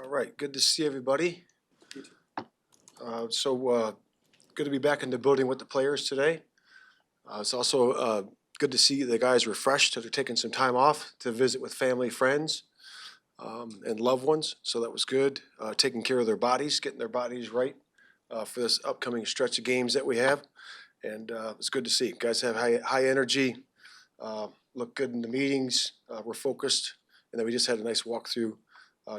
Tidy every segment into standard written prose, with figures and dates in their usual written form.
All right, good to see everybody. Good to be back in the building with the players today. It's also good to see the guys refreshed after taking some time off to visit with family, friends, and loved ones. So that was good. Taking care of their bodies, getting their bodies right for this upcoming stretch of games that we have. And it's good to see. Guys have high energy, look good in the meetings, we're focused. And then we just had a nice walkthrough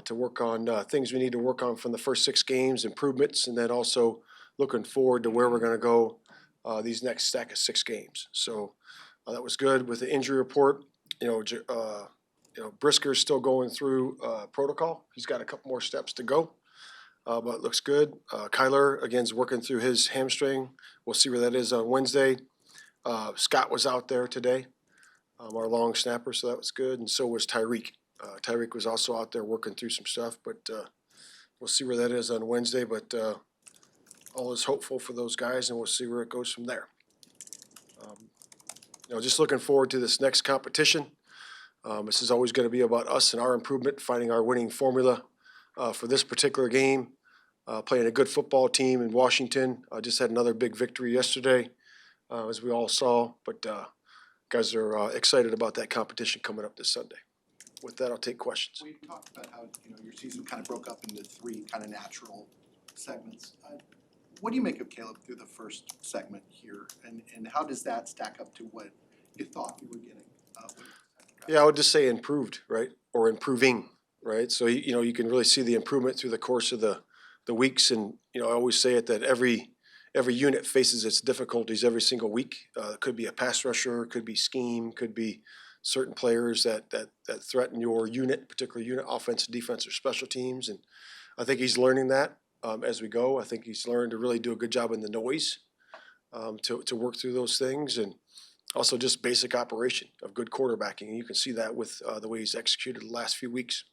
to work on things we need to work on from the first 6 games, improvements, and then also looking forward to where we're going to go these next stack of 6 games. So that was good. With the injury report, Brisker's still going through protocol. He's got a couple more steps to go, but it looks good. Kyler, again, is working through his hamstring. We'll see where that is on Wednesday. Scott was out there today, our long snapper, so that was good, and so was Tyreek. Tyreek was also out there working through some stuff, but we'll see where that is on Wednesday. But all is hopeful for those guys, and we'll see where it goes from there. Just looking forward to this next competition. This is always going to be about us and our improvement, finding our winning formula for this particular game. Playing a good football team in Washington. Just had another big victory yesterday, as we all saw. But guys are excited about that competition coming up this Sunday. With that, I'll take questions. We talked about how your season kind of broke up into 3 kind of natural segments. What do you make of Caleb through the first segment here, and how does that stack up to what you thought you were getting? Yeah, I would just say improved, right, or improving, right. So you can really see the improvement through the course of the weeks, and I always say it that every unit faces its difficulties every single week. It could be a pass rusher, could be scheme, could be certain players that threaten your unit, particular unit, offense, defense, or special teams. And I think he's learning that as we go. I think he's learned to really do a good job in the noise to work through those things, and also just basic operation of good quarterbacking. And you can see that with the way he's executed the last few weeks.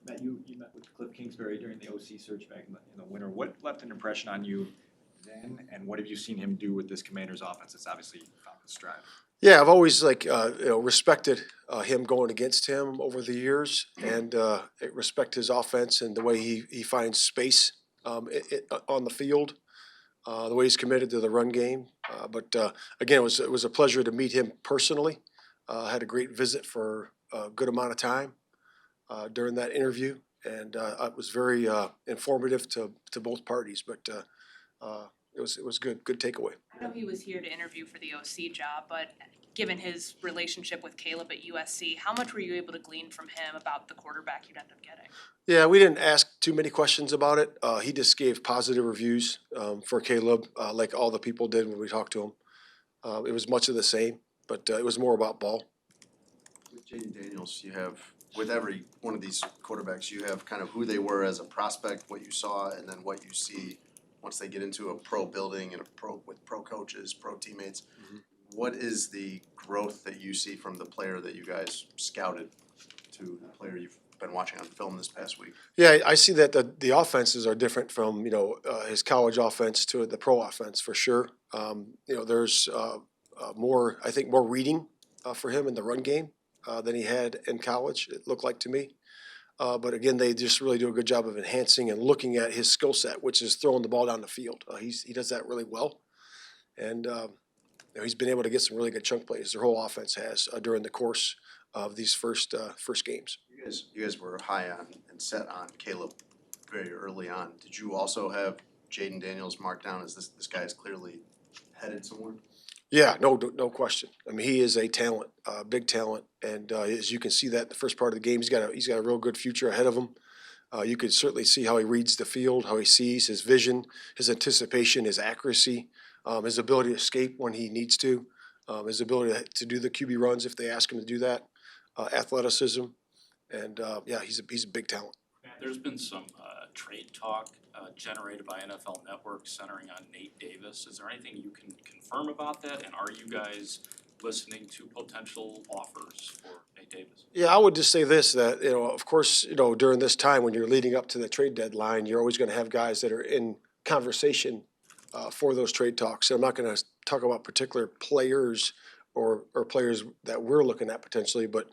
Matt, you met with Cliff Kingsbury during the OC search back in the winter. What left an impression on you then, and what have you seen him do with this Commander's offense? It's obviously found its stride. Yeah, I've always respected him going against him over the years, and respect his offense and the way he finds space on the field, the way he's committed to the run game. But again, it was a pleasure to meet him personally. Had a great visit for a good amount of time during that interview, and it was very informative to both parties. But it was good takeaway. I know he was here to interview for the OC job, but given his relationship with Caleb at USC, how much were you able to glean from him about the quarterback you'd end up getting? Yeah, we didn't ask too many questions about it. He just gave positive reviews for Caleb, like all the people did when we talked to him. It was much of the same, but it was more about ball. With Jaden Daniels, you have, with every one of these quarterbacks, you have kind of who they were as a prospect, what you saw, and then what you see once they get into a pro building and with pro coaches, pro teammates. Mm-hmm. What is the growth that you see from the player that you guys scouted to the player you've been watching on film this past week? Yeah, I see that the offenses are different from his college offense to the pro offense for sure. There's more reading for him in the run game than he had in college. It looked like to me. But again, they just really do a good job of enhancing and looking at his skill set, which is throwing the ball down the field. He does that really well, and he's been able to get some really good chunk plays. Their whole offense has during the course of these first games. You guys were high on and set on Caleb very early on. Did you also have Jaden Daniels marked down as this guy is clearly headed somewhere? Yeah, no question. I mean, he is a talent, big talent, and as you can see that in the first part of the game, he's got a real good future ahead of him. You could certainly see how he reads the field, how he sees, his vision, his anticipation, his accuracy, his ability to escape when he needs to, his ability to do the QB runs if they ask him to do that, athleticism, and he's a big talent. There's been some trade talk generated by NFL Network centering on Nate Davis. Is there anything you can confirm about that? And are you guys listening to potential offers for Nate Davis? Yeah, I would just say this, that, of course, during this time when you're leading up to the trade deadline, you're always going to have guys that are in conversation for those trade talks. So I'm not going to talk about particular players or players that we're looking at potentially, but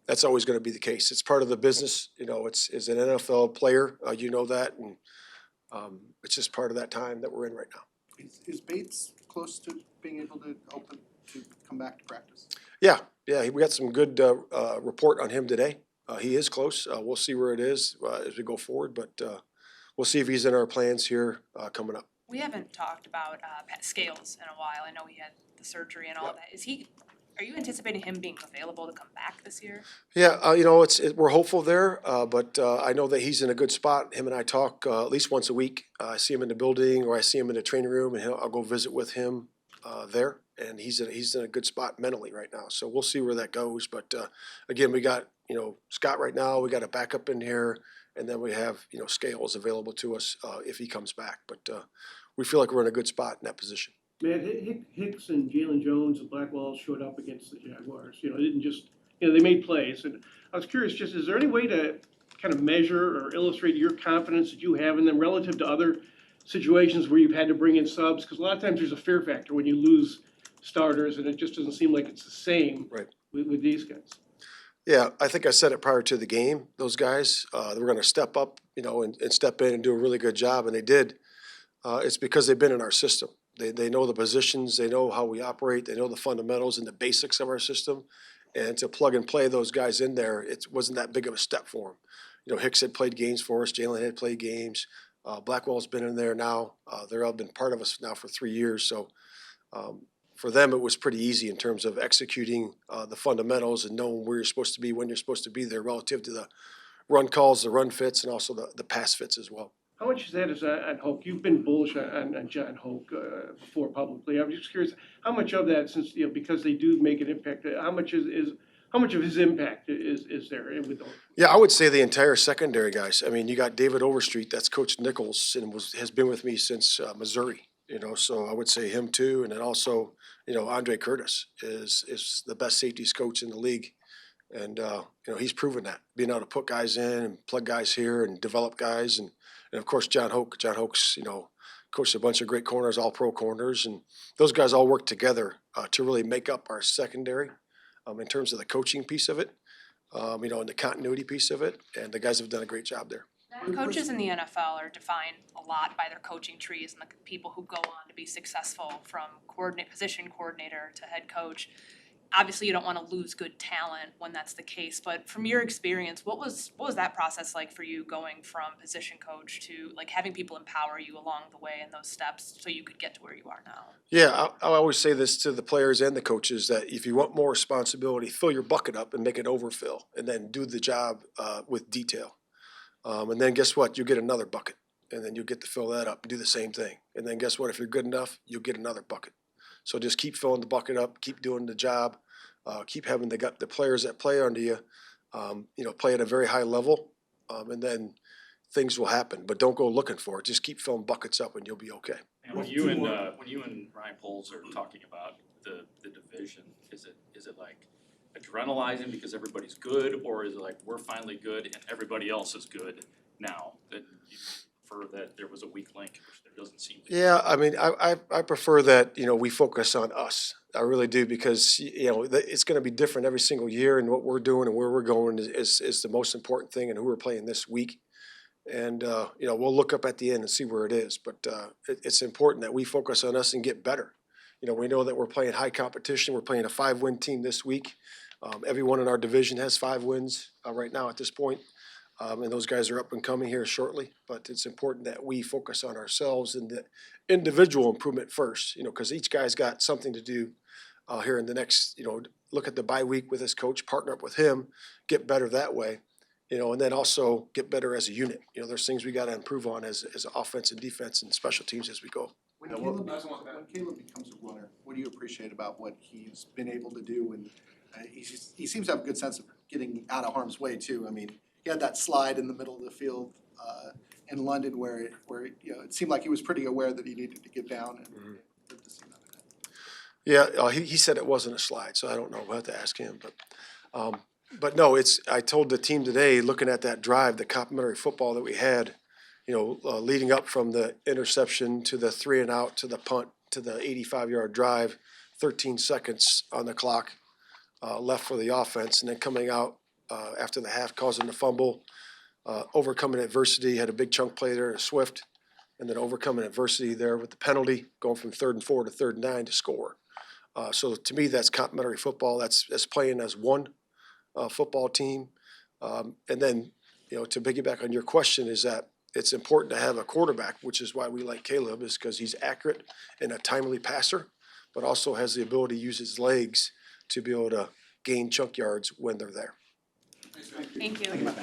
That's always gonna be the case. It's part of the business, you know, it's, as an NFL player, you know that, and, it's just part of that time that we're in right now. Is Bates close to being able to come back to practice? Yeah, we got some good, report on him today. He is close. We'll see where it is, as we go forward, but, we'll see if he's in our plans here, coming up. We haven't talked about Pat Scales in a while. I know he had the surgery and all Yep. that. Are you anticipating him being available to come back this year? Yeah, you know, we're hopeful there, but I know that he's in a good spot. Him and I talk at least once a week. I see him in the building or I see him in the training room, and I'll go visit with him there. And he's in a good spot mentally right now. So we'll see where that goes. But again, we got, you know, Scott right now. We got a backup in here, and then we have, you know, Scales available to us if he comes back. But we feel like we're in a good spot in that position. Matt, Hicks and Jalen Jones and Blackwell showed up against the Jaguars. You know, they didn't just, you know, they made plays. And I was curious, just is there any way to kind of measure or illustrate your confidence that you have in them relative to other situations where you've had to bring in subs? Because a lot of times there's a fear factor when you lose starters, and it just doesn't seem like it's the same Right. with these guys. Yeah, I think I said it prior to the game. Those guys, they were going to step up, you know, and step in and do a really good job, and they did. It's because they've been in our system. They know the positions, they know how we operate, they know the fundamentals and the basics of our system. And to plug and play those guys in there, it wasn't that big of a step for them. You know, Hicks had played games for us, Jalen had played games. Blackwell's been in there now. They're all been part of us now for 3 years. So for them, it was pretty easy in terms of executing the fundamentals and knowing where you're supposed to be, when you're supposed to be there relative to the run calls, the run fits, and also the pass fits as well. How much is that on Hoke? You've been bullish on John Hoke before publicly. I'm just curious, how much of that, since, you know, because they do make an impact, how much of his impact is there with those? Yeah, I would say the entire secondary guys. I mean, you got David Overstreet, that's Coach Nichols, and has been with me since Missouri. You know, so I would say him too, and then also, you know, Andre Curtis is the best safeties coach in the league, and you know, he's proven that, being able to put guys in and plug guys here and develop guys, and of course John Hoke. John Hoke's, you know, coached a bunch of great corners, all pro corners, and those guys all work together to really make up our secondary in terms of the coaching piece of it, you know, and the continuity piece of it, and the guys have done a great job there. Coaches in the NFL are defined a lot by their coaching trees and the people who go on to be successful, from position coordinator to head coach. Obviously, you don't want to lose good talent when that's the case, but from your experience, what was that process like for you, going from position coach to like having people empower you along the way in those steps so you could get to where you are now? Yeah, I always say this to the players and the coaches, that if you want more responsibility, fill your bucket up and make it overfill, and then do the job with detail. And then guess what? You get another bucket, and then you get to fill that up and do the same thing. And then guess what? If you're good enough, you'll get another bucket. So just keep filling the bucket up, keep doing the job, keep having the players that play under you, you know, play at a very high level, and then things will happen. But don't go looking for it. Just keep filling buckets up, and you'll be okay. And when you and Ryan Poles are talking about the division, is it like adrenalizing because everybody's good, or is it like we're finally good and everybody else is good now? That you prefer that there was a weak link, which there doesn't seem to be. Yeah, I mean, I prefer that, you know, we focus on us. I really do, because, you know, it's going to be different every single year, and what we're doing and where we're going is the most important thing, and who we're playing this week. And, you know, we'll look up at the end and see where it is, but it's important that we focus on us and get better. You know, we know that we're playing high competition. We're playing a 5-win team this week. Everyone in our division has 5 wins right now at this point. And those guys are up and coming here shortly, but it's important that we focus on ourselves and the individual improvement first, you know, because each guy's got something to do here in the next, you know, look at the bye week with his coach, partner up with him, get better that way, you know, and then also get better as a unit. You know, there's things we got to improve on as offense and defense and special teams as we go. When Caleb becomes a runner, what do you appreciate about what he's been able to do? And he seems to have a good sense of getting out of harm's way too. I mean, he had that slide in the middle of the field in London where you know, it seemed like he was pretty aware that he needed to get down, and good to see that again. Yeah, he said it wasn't a slide, so I don't know. We'll have to ask him. But no, I told the team today, looking at that drive, the complementary football that we had, you know, leading up from the interception to the 3 and out to the punt to the 85-yard drive, 13 seconds on the clock left for the offense, and then coming out after the half, causing the fumble, overcoming adversity, had a big chunk play there, Swift, and then overcoming adversity there with the penalty, going from 3rd and 4 to 3rd and 9 to score. So to me, that's complementary football. That's playing as one football team. And then, to piggyback on your question, is that it's important to have a quarterback, which is why we like Caleb, is because he's accurate and a timely passer, but also has the ability to use his legs to be able to gain chunk yards when they're there. Thank you. Thank you, Matt.